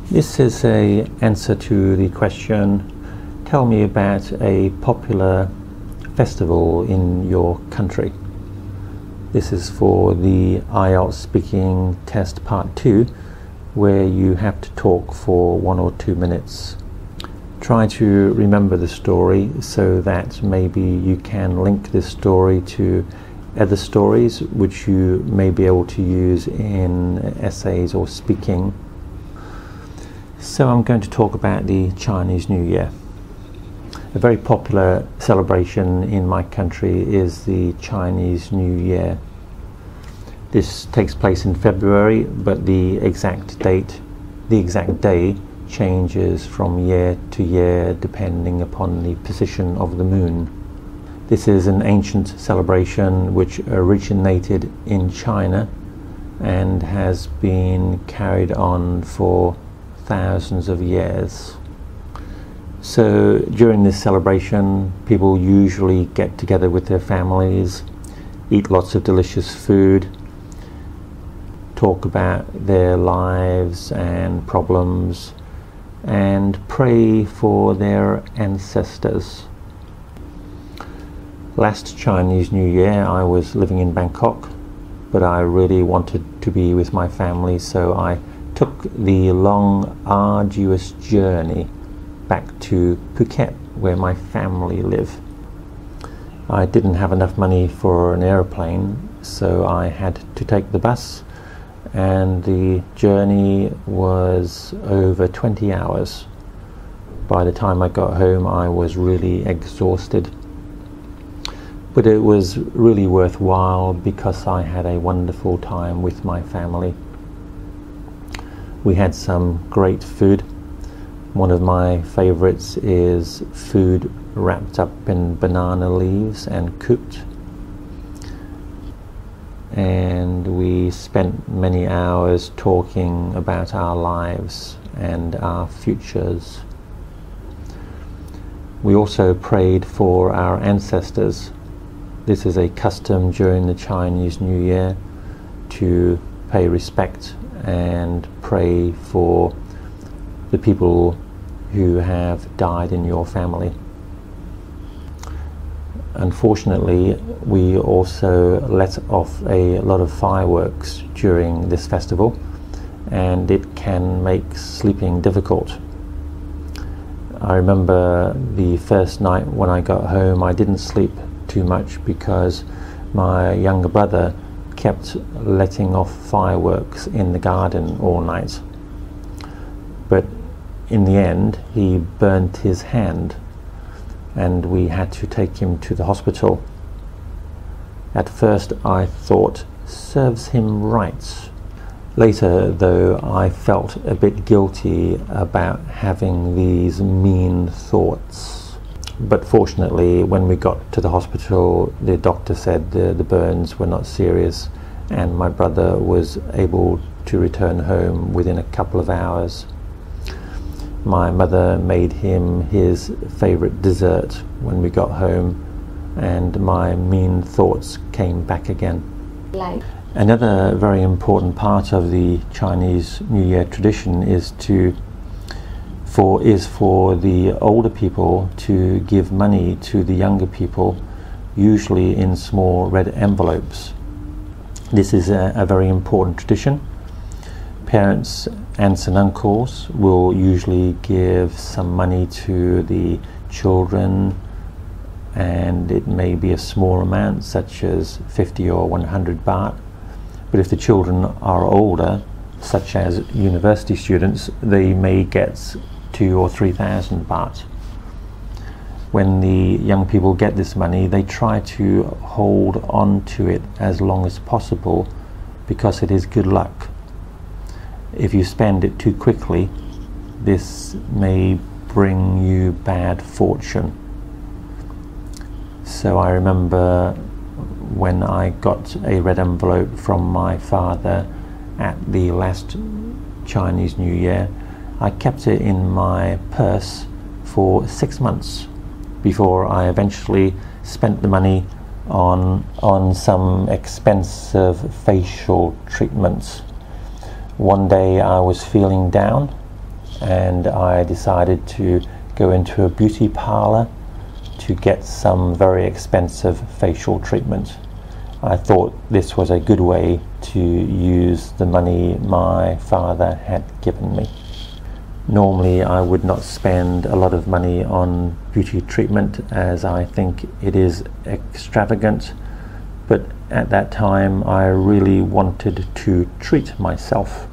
This is an answer to the question, tell me about a popular festival in your country. This is for the IELTS speaking test part 2, where you have to talk for 1 or 2 minutes. Try to remember the story so that maybe you can link this story to other stories which you may be able to use in essays or speaking. So I'm going to talk about the Chinese New Year. A very popular celebration in my country is the Chinese New Year. This takes place in February, but the exact day changes from year to year depending upon the position of the moon. This is an ancient celebration which originated in China and has been carried on for thousands of years. So during this celebration, people usually get together with their families, eat lots of delicious food, talk about their lives and problems, and pray for their ancestors. Last Chinese New Year I was living in Bangkok, but I really wanted to be with my family, so I took the long, arduous journey back to Phuket, where my family live. I didn't have enough money for an aeroplane, so I had to take the bus, and the journey was over 20 hours. By the time I got home, I was really exhausted. But it was really worthwhile because I had a wonderful time with my family. We had some great food. One of my favorites is food wrapped up in banana leaves and cooked. And we spent many hours talking about our lives and our futures. We also prayed for our ancestors. This is a custom during the Chinese New Year to pay respect and pray for the people who have died in your family. Unfortunately, we also let off a lot of fireworks during this festival, and it can make sleeping difficult. I remember the first night when I got home, I didn't sleep too much because my younger brother kept letting off fireworks in the garden all night. But in the end, he burnt his hand and we had to take him to the hospital. At first I thought, serves him right. Later though, I felt a bit guilty about having these mean thoughts. But fortunately, when we got to the hospital, the doctor said the burns were not serious and my brother was able to return home within a couple of hours. My mother made him his favorite dessert when we got home, and my mean thoughts came back again. Another very important part of the Chinese New Year tradition is for the older people to give money to the younger people, usually in small red envelopes. This is a very important tradition. Parents, aunts and uncles will usually give some money to the children, and it may be a small amount such as 50 or 100 baht. But if the children are older, such as university students, they may get 2,000 or 3,000 baht. When the young people get this money, they try to hold on to it as long as possible because it is good luck. If you spend it too quickly, this may bring you bad fortune. So I remember when I got a red envelope from my father at the last Chinese New Year, I kept it in my purse for 6 months before I eventually spent the money on some expensive facial treatments. One day I was feeling down, and I decided to go into a beauty parlor to get some very expensive facial treatment. I thought this was a good way to use the money my father had given me. Normally I would not spend a lot of money on beauty treatment, as I think it is extravagant, but at that time I really wanted to treat myself.